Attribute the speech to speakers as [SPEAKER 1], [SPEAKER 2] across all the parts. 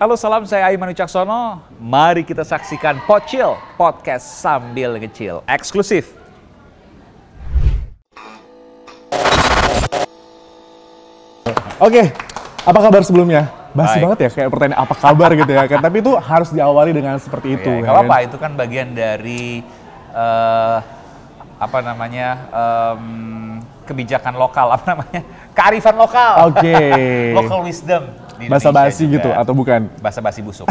[SPEAKER 1] Halo, salam, saya Aiman Wicaksono. Mari kita saksikan Pocil, podcast sambil ngecil, eksklusif.
[SPEAKER 2] Oke, apa kabar sebelumnya? Basi
[SPEAKER 1] Baik.
[SPEAKER 2] banget ya, kayak pertanyaan apa kabar gitu ya kan. Tapi itu harus diawali dengan seperti itu.
[SPEAKER 1] Ya,
[SPEAKER 2] ya
[SPEAKER 1] gak apa-apa,
[SPEAKER 2] kan?
[SPEAKER 1] itu kan bagian dari kebijakan lokal, kearifan lokal.
[SPEAKER 2] Oke.
[SPEAKER 1] Local wisdom. di
[SPEAKER 2] Bahasa
[SPEAKER 1] Indonesia
[SPEAKER 2] basi
[SPEAKER 1] juga.
[SPEAKER 2] gitu atau bukan?
[SPEAKER 1] Bahasa basi busuk.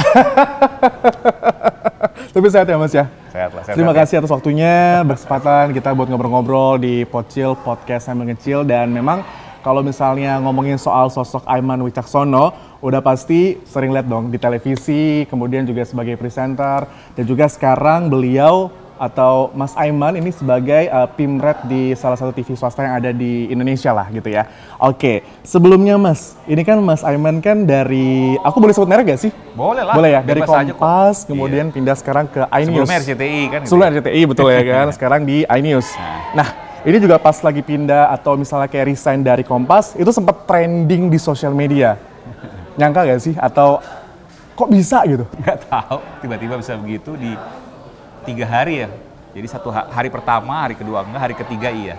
[SPEAKER 2] Tapi sehat ya Mas ya?
[SPEAKER 1] Sehat lah, sehat.
[SPEAKER 2] Terima kasih atas waktunya, berkesempatan kita buat ngobrol-ngobrol di Pocil, podcast sambil ngecil. Dan memang kalau misalnya ngomongin soal sosok Aiman Wicaksono, udah pasti sering lihat dong di televisi, kemudian juga sebagai presenter, dan juga sekarang beliau atau Mas Aiman ini sebagai pimret di salah satu TV swasta yang ada di Indonesia lah gitu ya. Oke, sebelumnya Mas, ini kan Mas Aiman kan dari, aku boleh sebut merek gak sih?
[SPEAKER 1] Boleh lah.
[SPEAKER 2] Boleh ya, dari
[SPEAKER 1] bebas aja kok.
[SPEAKER 2] Kompas, kemudian pindah sekarang ke iNews.
[SPEAKER 1] Sebelumnya RCTI kan.
[SPEAKER 2] Sebelumnya RCTI betul ya kan, sekarang di iNews. Nah, ini juga pas lagi pindah atau misalnya kayak resign dari Kompas, itu sempat trending di sosial media. Nyangka gak sih? Atau kok bisa gitu?
[SPEAKER 1] Nggak tahu, tiba-tiba bisa begitu di 3 hari ya. Jadi satu hari pertama, hari kedua enggak, hari ketiga iya.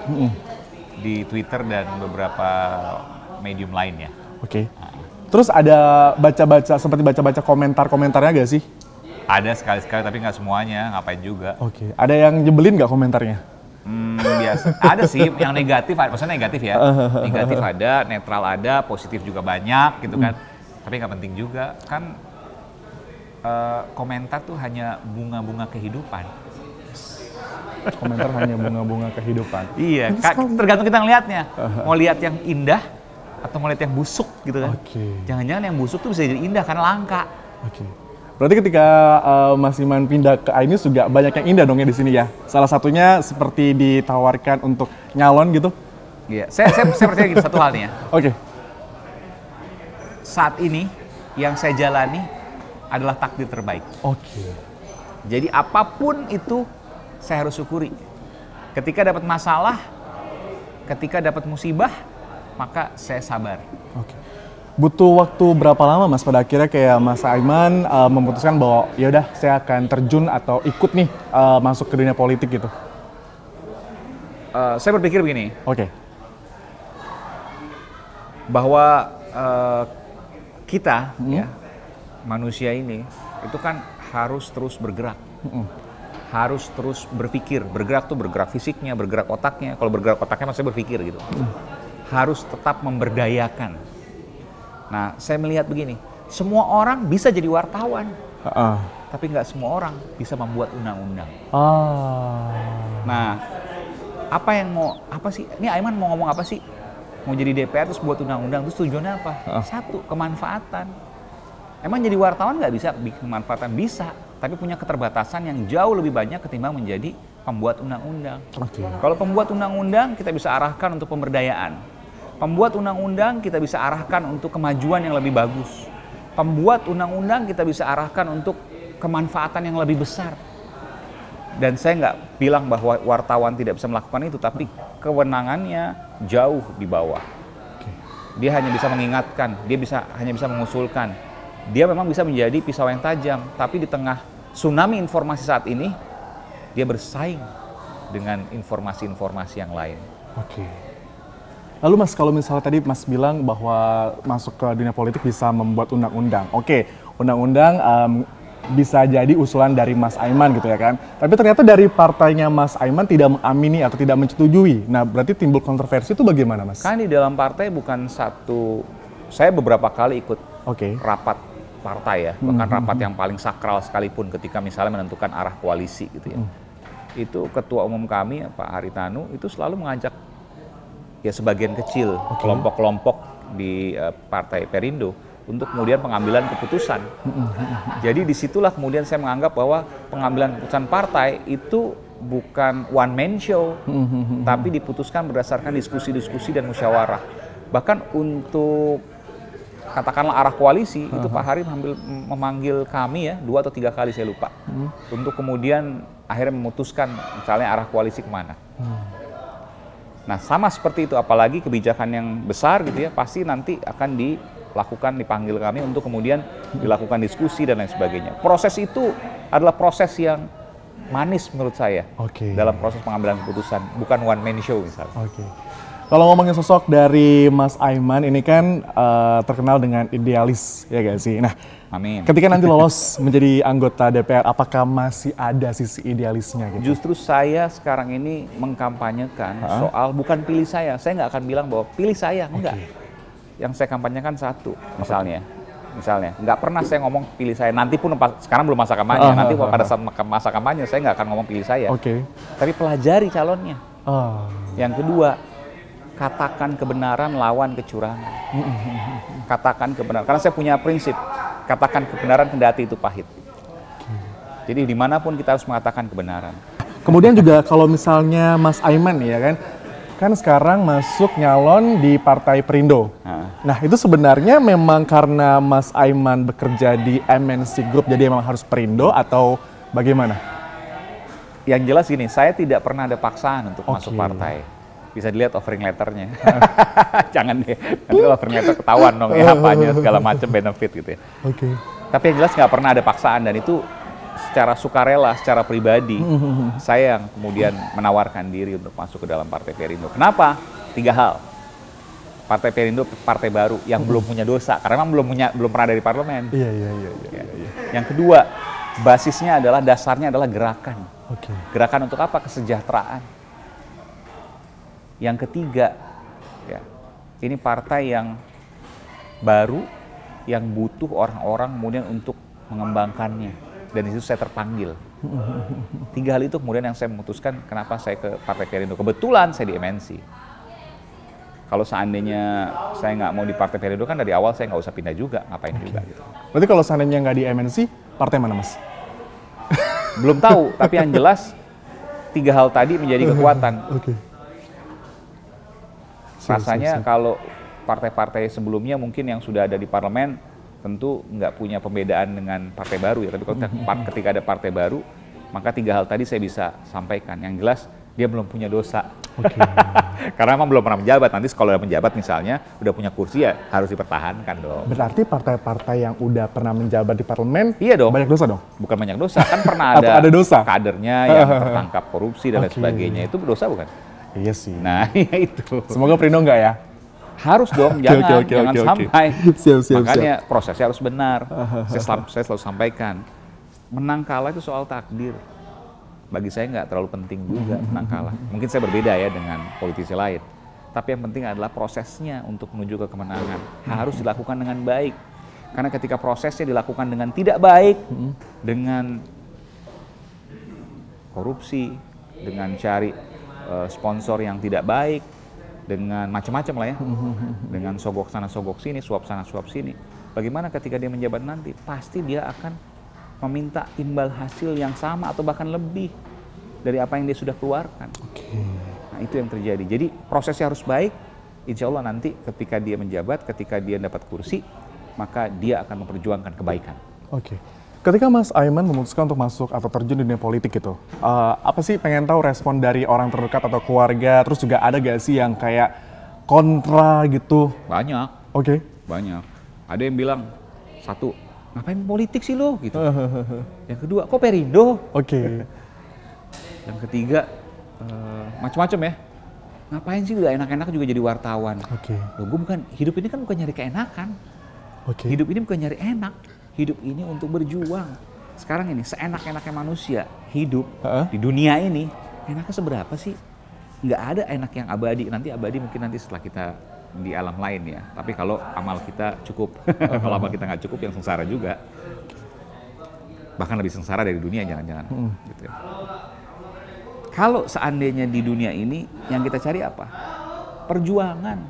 [SPEAKER 1] Di Twitter dan beberapa medium lainnya.
[SPEAKER 2] Oke. Terus ada baca-baca, seperti baca-baca komentar-komentarnya gak sih?
[SPEAKER 1] Ada sekali-sekali tapi nggak semuanya, ngapain juga.
[SPEAKER 2] Oke. Ada yang nyebelin gak komentarnya?
[SPEAKER 1] Biasa. Ada sih yang negatif, maksudnya negatif ya. Negatif ada, netral ada, positif juga banyak gitu kan. Tapi nggak penting juga. Kan komentar tuh hanya bunga-bunga kehidupan.
[SPEAKER 2] Komentar hanya bunga-bunga kehidupan.
[SPEAKER 1] Iya, tergantung kita ngelihatnya. Mau lihat yang indah atau mau lihat yang busuk gitu kan.
[SPEAKER 2] Oke.
[SPEAKER 1] Jangan-jangan yang busuk tuh bisa jadi indah karena langka.
[SPEAKER 2] Oke. Berarti ketika Mas Iman pindah ke iNews juga banyak yang indah dong ya di sini ya. Salah satunya seperti ditawarkan untuk nyalon gitu.
[SPEAKER 1] Iya, saya percaya gitu satu hal nih ya.
[SPEAKER 2] Oke.
[SPEAKER 1] Saat ini yang saya jalani adalah takdir terbaik.
[SPEAKER 2] Oke.
[SPEAKER 1] Jadi apapun itu saya harus syukuri. Ketika dapat masalah, ketika dapat musibah, maka saya sabar.
[SPEAKER 2] Oke. Butuh waktu berapa lama Mas pada akhirnya kayak Mas Aiman memutuskan bahwa ya udah saya akan terjun atau ikut nih masuk ke dunia politik gitu?
[SPEAKER 1] Saya berpikir begini,
[SPEAKER 2] Oke.
[SPEAKER 1] bahwa kita ya manusia ini itu kan harus terus bergerak, harus terus berpikir. Bergerak tuh bergerak fisiknya, bergerak otaknya. Kalau bergerak otaknya maksudnya berpikir gitu. Harus tetap memberdayakan. Nah, saya melihat begini, semua orang bisa jadi wartawan, tapi nggak semua orang bisa membuat undang-undang. Nah, apa sih? Ini Aiman mau ngomong apa sih? Mau jadi DPR terus buat undang-undang, terus tujuannya apa? Satu, kemanfaatan. Emang jadi wartawan nggak bisa bikin kemanfaatan? Bisa, tapi punya keterbatasan yang jauh lebih banyak ketimbang menjadi pembuat undang-undang. Kalau pembuat undang-undang, kita bisa arahkan untuk pemberdayaan. Pembuat undang-undang kita bisa arahkan untuk kemajuan yang lebih bagus. Pembuat undang-undang kita bisa arahkan untuk kemanfaatan yang lebih besar. Dan saya nggak bilang bahwa wartawan tidak bisa melakukan itu, tapi kewenangannya jauh di bawah. Dia hanya bisa mengingatkan, dia hanya bisa mengusulkan. Dia memang bisa menjadi pisau yang tajam, tapi di tengah tsunami informasi saat ini, dia bersaing dengan informasi-informasi yang lain.
[SPEAKER 2] Oke. Lalu Mas, kalau misalnya tadi Mas bilang bahwa masuk ke dunia politik bisa membuat undang-undang. Oke, undang-undang bisa jadi usulan dari Mas Aiman gitu ya kan. Tapi ternyata dari partainya Mas Aiman tidak mengamini atau tidak menyetujui. Nah, berarti timbul kontroversi itu bagaimana Mas?
[SPEAKER 1] Kan di dalam partai bukan satu, saya beberapa kali ikut rapat partai ya, bahkan rapat yang paling sakral sekalipun ketika misalnya menentukan arah koalisi gitu ya. Itu ketua umum kami Pak Haritanu itu selalu mengajak ya sebagian kecil kelompok-kelompok di Partai Perindo untuk kemudian pengambilan keputusan. Jadi disitulah kemudian saya menganggap bahwa pengambilan keputusan partai itu bukan one man show, tapi diputuskan berdasarkan diskusi-diskusi dan musyawarah. Bahkan untuk katakanlah arah koalisi itu Pak Hari memanggil kami ya 2 atau 3 kali saya lupa untuk kemudian akhirnya memutuskan misalnya arah koalisi kemana. Nah sama seperti itu, apalagi kebijakan yang besar gitu ya, pasti nanti akan lakukan, dipanggil kami untuk kemudian dilakukan diskusi dan lain sebagainya. Proses itu adalah proses yang manis menurut saya dalam proses pengambilan keputusan, bukan one man show misalnya.
[SPEAKER 2] Kalau ngomongin sosok dari Mas Aiman ini kan terkenal dengan idealis, ya gak sih? Nah,
[SPEAKER 1] amin.
[SPEAKER 2] Ketika nanti lolos menjadi anggota DPR, apakah masih ada sisi idealisnya gitu?
[SPEAKER 1] Justru saya sekarang ini mengkampanyekan soal bukan pilih saya nggak akan bilang bahwa pilih saya, enggak. Yang saya kampanyekan satu, misalnya, nggak pernah saya ngomong pilih saya, nanti pun sekarang belum masa kampanye, nanti pada saat masa kampanye saya nggak akan ngomong pilih saya. Tapi pelajari calonnya. Yang kedua, katakan kebenaran lawan kecurangan. Katakan kebenaran, karena saya punya prinsip, katakan kebenaran kendati itu pahit. Jadi dimanapun kita harus mengatakan kebenaran.
[SPEAKER 2] Kemudian juga kalau misalnya Mas Aiman ya kan sekarang masuk nyalon di Partai Perindo. Nah itu sebenarnya memang karena Mas Aiman bekerja di MNC Group, jadi memang harus Perindo atau bagaimana?
[SPEAKER 1] Yang jelas gini, saya tidak pernah ada paksaan untuk masuk partai. Bisa dilihat offering letternya. Jangan deh, nanti offering letter ketahuan dong ya apanya, segala macam benefit gitu ya. Tapi yang jelas nggak pernah ada paksaan, dan itu secara sukarela, secara pribadi, saya yang kemudian menawarkan diri untuk masuk ke dalam Partai Perindo. Kenapa? 3 hal. Partai Perindo partai baru yang belum punya dosa, karena memang belum pernah dari parlemen. Yang kedua, basisnya adalah, dasarnya adalah gerakan. Gerakan untuk apa? Kesejahteraan. Yang ketiga, ini partai yang baru, yang butuh orang-orang kemudian untuk mengembangkannya. Dan itu saya terpanggil. 3 hal itu kemudian yang saya memutuskan kenapa saya ke Partai Perindo. Kebetulan saya di MNC. Kalau seandainya saya nggak mau di Partai Perindo, kan dari awal saya nggak usah pindah juga, ngapain juga gitu.
[SPEAKER 2] Berarti kalau seandainya nggak di MNC, partai mana Mas?
[SPEAKER 1] Belum tahu, tapi yang jelas 3 hal tadi menjadi kekuatan. Rasanya kalau partai-partai sebelumnya mungkin yang sudah ada di parlemen tentu nggak punya pembedaan dengan partai baru ya. Tapi kalau ketika ada partai baru, maka 3 hal tadi saya bisa sampaikan. Yang jelas dia belum punya dosa. Karena memang belum pernah menjabat. Nanti kalau udah menjabat misalnya, udah punya kursi ya harus dipertahankan dong.
[SPEAKER 2] Berarti partai-partai yang udah pernah menjabat di parlemen,
[SPEAKER 1] iya dong,
[SPEAKER 2] banyak dosa dong?
[SPEAKER 1] Bukan banyak dosa, kan pernah ada
[SPEAKER 2] dosa?
[SPEAKER 1] kadernya yang tertangkap korupsi dan lain sebagainya. Itu dosa bukan?
[SPEAKER 2] Iya sih.
[SPEAKER 1] Nah, itu.
[SPEAKER 2] Semoga Perindo enggak ya?
[SPEAKER 1] Harus dong, jangan sampai.
[SPEAKER 2] Siap.
[SPEAKER 1] Makanya prosesnya harus benar. Saya selalu sampaikan, menang kalah itu soal takdir. Bagi saya nggak terlalu penting juga menang kalah. Mungkin saya berbeda ya dengan politisi lain. Tapi yang penting adalah prosesnya untuk menuju ke kemenangan. Harus dilakukan dengan baik. Karena ketika prosesnya dilakukan dengan tidak baik, dengan korupsi, dengan cari sponsor yang tidak baik, dengan macam-macam lah ya, dengan sogok sana sogok sini, suap sana suap sini. Bagaimana ketika dia menjabat nanti? Pasti dia akan meminta imbal hasil yang sama atau bahkan lebih dari apa yang dia sudah keluarkan. Nah itu yang terjadi. Jadi prosesnya harus baik. Insya Allah nanti ketika dia menjabat, ketika dia dapat kursi, maka dia akan memperjuangkan kebaikan.
[SPEAKER 2] Ketika Mas Aiman memutuskan untuk masuk atau terjun di dunia politik itu, apa sih, pengen tahu respon dari orang terdekat atau keluarga, terus juga ada gak sih yang kayak kontra gitu?
[SPEAKER 1] Banyak. Banyak. Ada yang bilang, satu, ngapain politik sih lo? Gitu. Yang kedua, kok Perindo? Yang ketiga, macam-macam ya. Ngapain sih udah enak-enak juga jadi wartawan? Loh, gue bukan, hidup ini kan bukan nyari keenakan. Hidup ini bukan nyari enak. Hidup ini untuk berjuang. Sekarang ini, seenak-enaknya manusia hidup di dunia ini, enaknya seberapa sih? Nggak ada enak yang abadi. Nanti abadi mungkin nanti setelah kita di alam lain ya. Tapi kalau amal kita cukup, kalau amal kita nggak cukup, yang sengsara juga. Bahkan lebih sengsara dari dunia jangan-jangan. Gitu ya. Kalau seandainya di dunia ini yang kita cari apa? Perjuangan,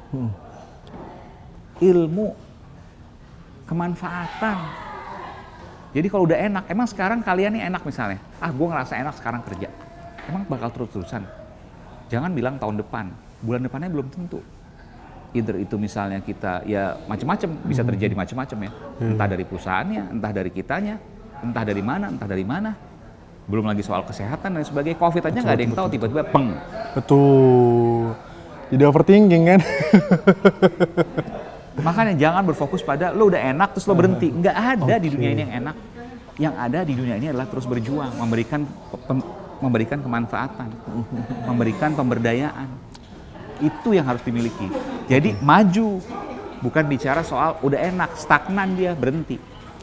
[SPEAKER 1] ilmu, kemanfaatan. Jadi kalau udah enak, emang sekarang kalian nih enak misalnya, gue ngerasa enak sekarang kerja. Emang bakal terus-terusan? Jangan bilang tahun depan, bulan depannya belum tentu. Either itu misalnya kita, ya macam-macam, bisa terjadi macam-macam ya. Entah dari perusahaannya, entah dari kitanya, entah dari mana. Belum lagi soal kesehatan dan sebagainya. Covid aja nggak ada yang tahu, tiba-tiba peng.
[SPEAKER 2] Betul. Jadi overthinking kan?
[SPEAKER 1] Makanya jangan berfokus pada lo udah enak terus lo berhenti. Nggak ada di dunia ini yang enak. Yang ada di dunia ini adalah terus berjuang, memberikan kemanfaatan, memberikan pemberdayaan. Itu yang harus dimiliki. Jadi maju, bukan bicara soal udah enak, stagnan dia, berhenti.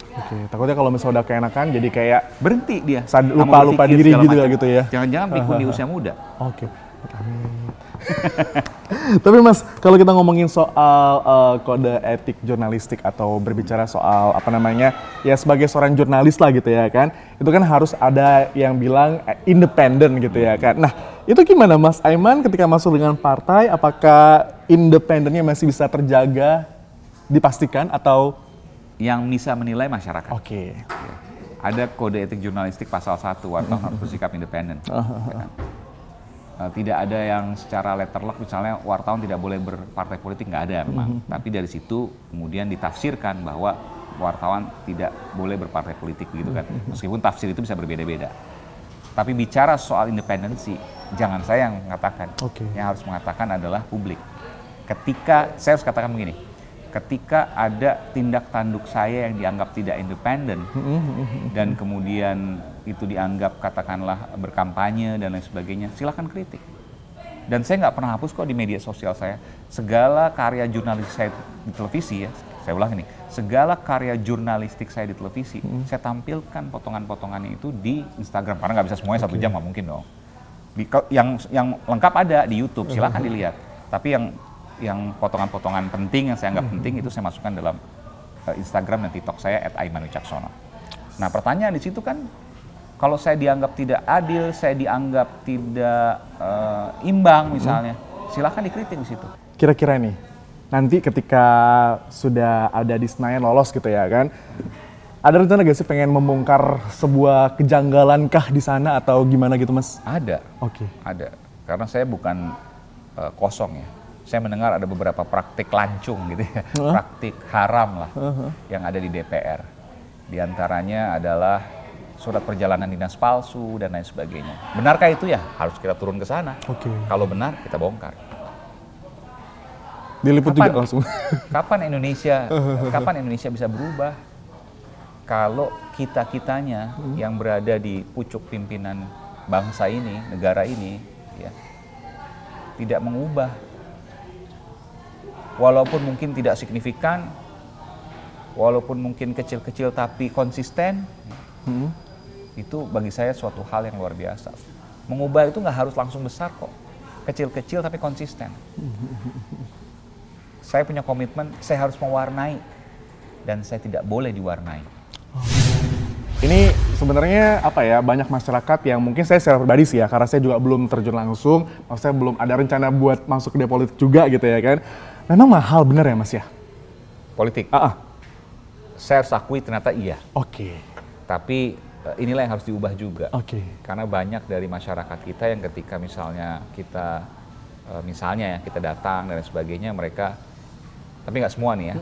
[SPEAKER 2] Oke, takutnya kalau misalnya udah keenakan jadi kayak
[SPEAKER 1] berhenti dia.
[SPEAKER 2] Lupa diri gitu ya.
[SPEAKER 1] Jangan-jangan pikun di usia muda.
[SPEAKER 2] Oke. Amin. Tapi Mas, kalau kita ngomongin soal kode etik jurnalistik atau berbicara soal ya sebagai seorang jurnalis lah gitu ya kan, itu kan harus ada yang bilang independen gitu ya kan. Nah, itu gimana Mas Aiman ketika masuk dengan partai, apakah independennya masih bisa terjaga, dipastikan atau?
[SPEAKER 1] Yang bisa menilai masyarakat.
[SPEAKER 2] Oke.
[SPEAKER 1] Ada kode etik jurnalistik pasal 1, wartawan harus bersikap independen. Ya kan? Tidak ada yang secara letterlock misalnya wartawan tidak boleh berpartai politik, nggak ada memang. Tapi dari situ kemudian ditafsirkan bahwa wartawan tidak boleh berpartai politik gitu kan. Meskipun tafsir itu bisa berbeda-beda. Tapi bicara soal independensi, jangan saya yang mengatakan. Yang harus mengatakan adalah publik. Saya harus katakan begini, ketika ada tindak tanduk saya yang dianggap tidak independen dan kemudian itu dianggap katakanlah berkampanye dan lain sebagainya, silakan kritik. Dan saya nggak pernah hapus kok di media sosial saya segala karya jurnalistik saya di televisi ya. Saya ulang ini, segala karya jurnalistik saya di televisi, saya tampilkan potongan-potongannya itu di Instagram karena nggak bisa semuanya 1 jam, nggak mungkin dong. Yang lengkap ada di YouTube, silakan dilihat. Tapi yang potongan-potongan penting yang saya anggap penting itu saya masukkan dalam Instagram dan TikTok saya @aimanwicaksono. Nah, pertanyaan di situ kan, kalau saya dianggap tidak adil, saya dianggap tidak imbang misalnya, silakan dikritik di situ.
[SPEAKER 2] Kira-kira nih, nanti ketika sudah ada di Senayan lolos gitu ya kan, ada rencana gak sih pengen membongkar sebuah kejanggalan kah di sana atau gimana gitu Mas?
[SPEAKER 1] Ada. Ada. Karena saya bukan kosong ya. Saya mendengar ada beberapa praktik lancung gitu ya, praktik haram lah yang ada di DPR. Di antaranya adalah surat perjalanan dinas palsu dan lain sebagainya. Benarkah itu ya? Harus kita turun ke sana. Kalau benar, kita bongkar.
[SPEAKER 2] Diliput juga langsung.
[SPEAKER 1] Kapan Indonesia bisa berubah? Kalau kita-kitanya yang berada di pucuk pimpinan bangsa ini, negara ini, ya, tidak mengubah. Walaupun mungkin tidak signifikan, walaupun mungkin kecil-kecil tapi konsisten, itu bagi saya suatu hal yang luar biasa. Mengubah itu nggak harus langsung besar kok, kecil-kecil tapi konsisten. Saya punya komitmen, saya harus mewarnai, dan saya tidak boleh diwarnai.
[SPEAKER 2] Ini sebenarnya banyak masyarakat yang mungkin saya secara pribadi sih ya, karena saya juga belum terjun langsung, maksudnya belum ada rencana buat masuk ke politik juga gitu ya kan. Memang mahal bener ya Mas ya?
[SPEAKER 1] Politik? Saya harus akui ternyata iya. Tapi inilah yang harus diubah juga. Karena banyak dari masyarakat kita yang ketika misalnya kita datang dan sebagainya, mereka, tapi nggak semua nih ya,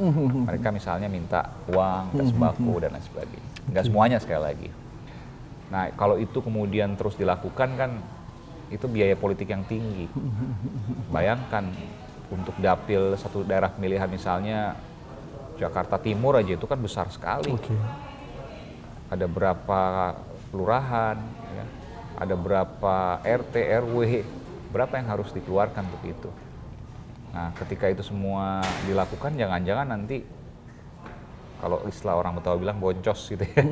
[SPEAKER 1] mereka misalnya minta uang, minta sembako dan lain sebagainya. Nggak semuanya sekali lagi. Nah, kalau itu kemudian terus dilakukan kan, itu biaya politik yang tinggi. Bayangkan, untuk dapil satu daerah pemilihan misalnya Jakarta Timur aja itu kan besar sekali. Ada berapa kelurahan, ya, ada berapa RT, RW, berapa yang harus dikeluarkan untuk itu. Nah, ketika itu semua dilakukan, jangan-jangan nanti kalau istilah orang Betawi bilang boncos gitu ya,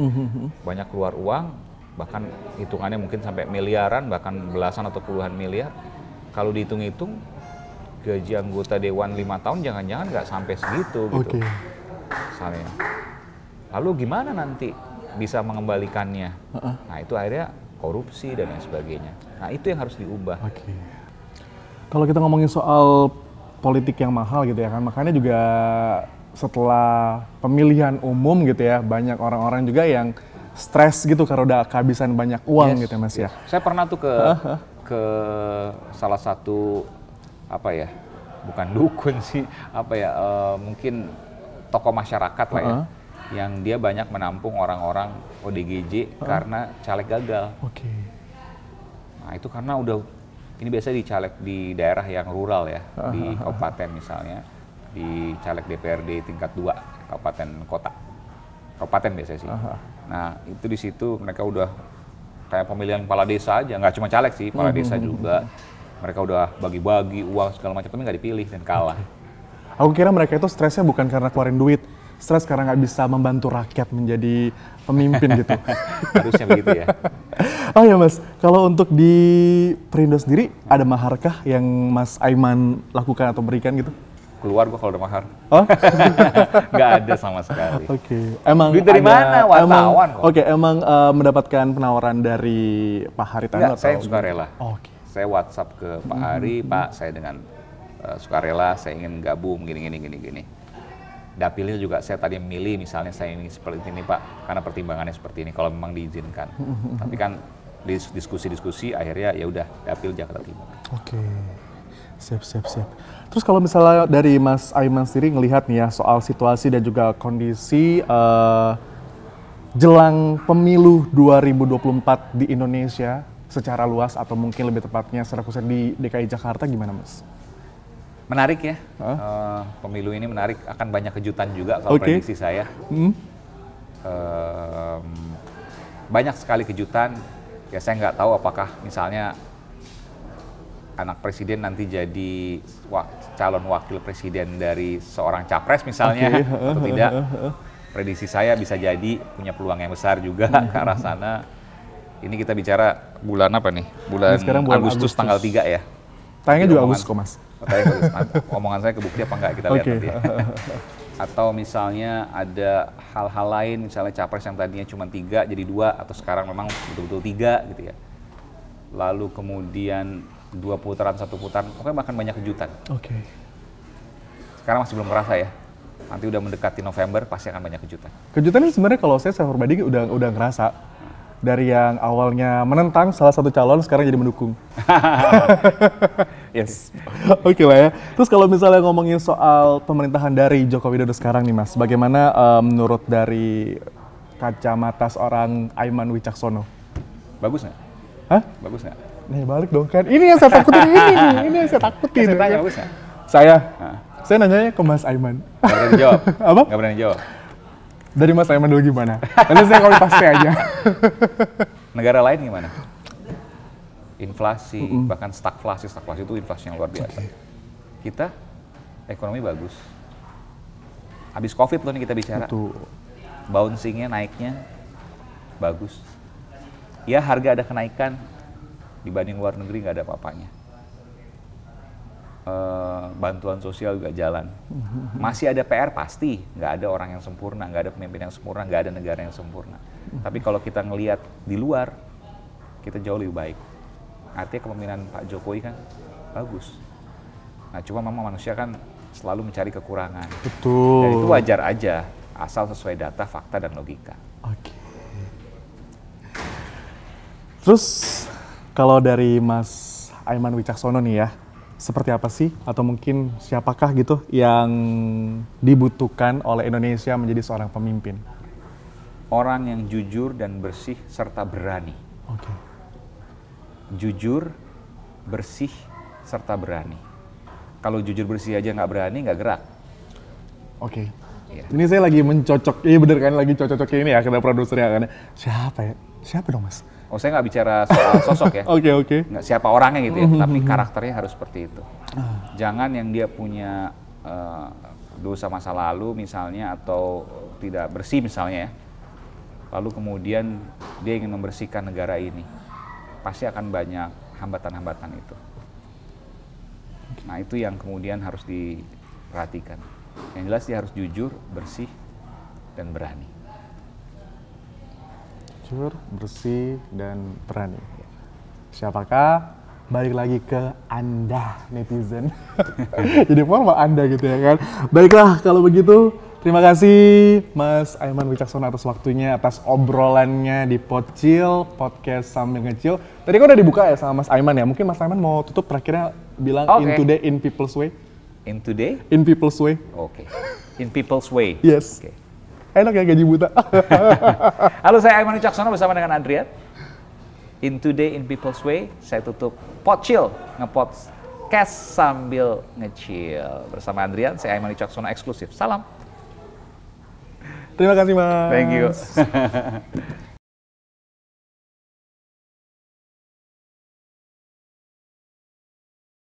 [SPEAKER 1] banyak keluar uang, bahkan hitungannya mungkin sampai miliaran, bahkan belasan atau puluhan miliar. Kalau dihitung-hitung, gaji anggota Dewan 5 tahun jangan-jangan nggak sampai segitu gitu. Misalnya. Lalu gimana nanti bisa mengembalikannya? Nah, itu akhirnya korupsi dan lain sebagainya. Nah, itu yang harus diubah.
[SPEAKER 2] Kalau kita ngomongin soal politik yang mahal gitu ya kan, makanya juga setelah pemilihan umum gitu ya, banyak orang-orang juga yang stres gitu karena udah kehabisan banyak uang gitu ya Mas ya.
[SPEAKER 1] Saya pernah tuh ke salah satu bukan dukun sih, mungkin tokoh masyarakat lah ya, yang dia banyak menampung orang-orang ODGJ karena caleg gagal. Nah, itu karena ini biasanya di caleg di daerah yang rural ya, di kabupaten misalnya. di caleg DPRD tingkat 2 kabupaten kota. Kabupaten biasanya sih. Nah, itu di situ mereka udah kayak pemilihan kepala desa aja, nggak cuma caleg sih, kepala desa juga. Mereka udah bagi-bagi uang segala macam, tapi nggak dipilih dan kalah.
[SPEAKER 2] Aku kira mereka itu stresnya bukan karena keluarin duit, stres karena nggak bisa membantu rakyat menjadi pemimpin gitu.
[SPEAKER 1] Harusnya begitu ya.
[SPEAKER 2] Oh ya Mas, kalau untuk di Perindo sendiri ada maharkah yang Mas Aiman lakukan atau berikan gitu?
[SPEAKER 1] Keluar gua kalau udah mahar.
[SPEAKER 2] Oh?
[SPEAKER 1] Nggak ada sama sekali.
[SPEAKER 2] Oke. Emang
[SPEAKER 1] duit dari mana? Wartawan kok.
[SPEAKER 2] Oke, emang mendapatkan penawaran dari Pak Haritano
[SPEAKER 1] Enggak, saya sukarela.
[SPEAKER 2] Oke.
[SPEAKER 1] Saya WhatsApp ke Pak Hari, Pak saya dengan sukarela, saya ingin gabung gini. Dapilnya juga saya tadi memilih, misalnya saya ingin seperti ini Pak, karena pertimbangannya seperti ini, kalau memang diizinkan. Tapi kan diskusi akhirnya ya udah dapil Jakarta Timur.
[SPEAKER 2] Oke. Siap. Terus kalau misalnya dari Mas Aiman sendiri ngelihat nih ya soal situasi dan juga kondisi jelang pemilu 2024 di Indonesia secara luas atau mungkin lebih tepatnya secara khusus di DKI Jakarta gimana Mas?
[SPEAKER 1] Menarik ya, pemilu ini menarik, akan banyak kejutan juga kalau prediksi saya. Banyak sekali kejutan, ya saya nggak tahu apakah misalnya anak presiden nanti jadi calon wakil presiden dari seorang capres misalnya, atau tidak. Prediksi saya bisa jadi punya peluang yang besar juga ke arah sana. Ini kita bicara bulan apa nih? Bulan Agustus tanggal 3 ya.
[SPEAKER 2] Tayangnya juga Agustus kok Mas.
[SPEAKER 1] Omongan saya kebukti apa enggak kita lihat nanti ya. Atau misalnya ada hal-hal lain, misalnya capres yang tadinya cuma 3 jadi 2 atau sekarang memang betul-betul 3 gitu ya. Lalu kemudian 2 putaran, 1 putaran, pokoknya makan banyak kejutan.
[SPEAKER 2] Oke.
[SPEAKER 1] Sekarang masih belum merasa ya. Nanti udah mendekati November pasti akan banyak kejutan.
[SPEAKER 2] Kejutannya sebenarnya kalau saya pribadi udah ngerasa dari yang awalnya menentang salah satu calon sekarang jadi mendukung.
[SPEAKER 1] Yes.
[SPEAKER 2] Oke lah ya. Terus kalau misalnya ngomongin soal pemerintahan dari Joko Widodo sekarang nih Mas, bagaimana menurut dari kacamata seorang Aiman Wicaksono?
[SPEAKER 1] Bagus nggak?
[SPEAKER 2] Hah?
[SPEAKER 1] Bagus nggak?
[SPEAKER 2] Nih balik dong kan. Ini yang saya takutin ini yang saya takutin.
[SPEAKER 1] Saya tanya bagus nggak?
[SPEAKER 2] Saya nanyanya ke Mas Aiman.
[SPEAKER 1] Nggak berani jawab.
[SPEAKER 2] Apa?
[SPEAKER 1] Nggak berani jawab.
[SPEAKER 2] Dari Mas Aiman dulu gimana? Nanti saya kalau pasti aja.
[SPEAKER 1] Negara lain gimana? Inflasi, bahkan stagflasi itu inflasi yang luar biasa. Kita ekonomi bagus. Habis Covid loh nih kita bicara.
[SPEAKER 2] Betul.
[SPEAKER 1] Bouncingnya naiknya bagus. Ya harga ada kenaikan dibanding luar negeri nggak ada apa-apanya. Bantuan sosial juga jalan. Masih ada PR pasti, nggak ada orang yang sempurna, nggak ada pemimpin yang sempurna, nggak ada negara yang sempurna. Tapi kalau kita ngelihat di luar, kita jauh lebih baik. Artinya kepemimpinan Pak Jokowi kan bagus. Nah cuma memang manusia kan selalu mencari kekurangan.
[SPEAKER 2] Betul.
[SPEAKER 1] Dan itu wajar aja, asal sesuai data, fakta, dan logika.
[SPEAKER 2] Oke. Terus kalau dari Mas Aiman Wicaksono nih ya, seperti apa sih atau mungkin siapakah gitu yang dibutuhkan oleh Indonesia menjadi seorang pemimpin?
[SPEAKER 1] Orang yang jujur dan bersih serta berani.
[SPEAKER 2] Oke.
[SPEAKER 1] Jujur, bersih, serta berani. Kalau jujur bersih aja nggak berani, nggak gerak.
[SPEAKER 2] Oke.
[SPEAKER 1] Iya.
[SPEAKER 2] Ini saya lagi mencocok, iya bener kan lagi cocok ini ya kata produsernya kan. Siapa ya? Siapa dong Mas?
[SPEAKER 1] Oh saya nggak bicara soal sosok ya.
[SPEAKER 2] Oke.
[SPEAKER 1] Nggak siapa orangnya gitu ya, tapi karakternya harus seperti itu. Jangan yang dia punya dosa masa lalu misalnya atau tidak bersih misalnya ya. Lalu kemudian dia ingin membersihkan negara ini. Pasti akan banyak hambatan-hambatan itu. Nah itu yang kemudian harus diperhatikan. Yang jelas dia harus jujur, bersih, dan berani.
[SPEAKER 2] Jujur, bersih, dan berani. Siapakah? Balik lagi ke Anda, netizen. Jadi formal Anda gitu ya kan. Baiklah, kalau begitu terima kasih Mas Aiman Wicaksono atas waktunya, atas obrolannya di Pocil, podcast sambil ngecil. Tadi kan udah dibuka ya sama Mas Aiman ya. Mungkin Mas Aiman mau tutup terakhirnya bilang in today in people's way.
[SPEAKER 1] In today?
[SPEAKER 2] In people's way.
[SPEAKER 1] Oke. In people's way.
[SPEAKER 2] Yes.
[SPEAKER 1] Okay.
[SPEAKER 2] Enak ya gaji buta.
[SPEAKER 1] Halo, saya Aiman Wicaksono bersama dengan Adrian. In today in people's way, saya tutup Pocil, ngepot podcast sambil ngecil. Bersama Adrian, saya Aiman Wicaksono eksklusif. Salam.
[SPEAKER 2] Terima kasih, Mas.
[SPEAKER 1] Thank you.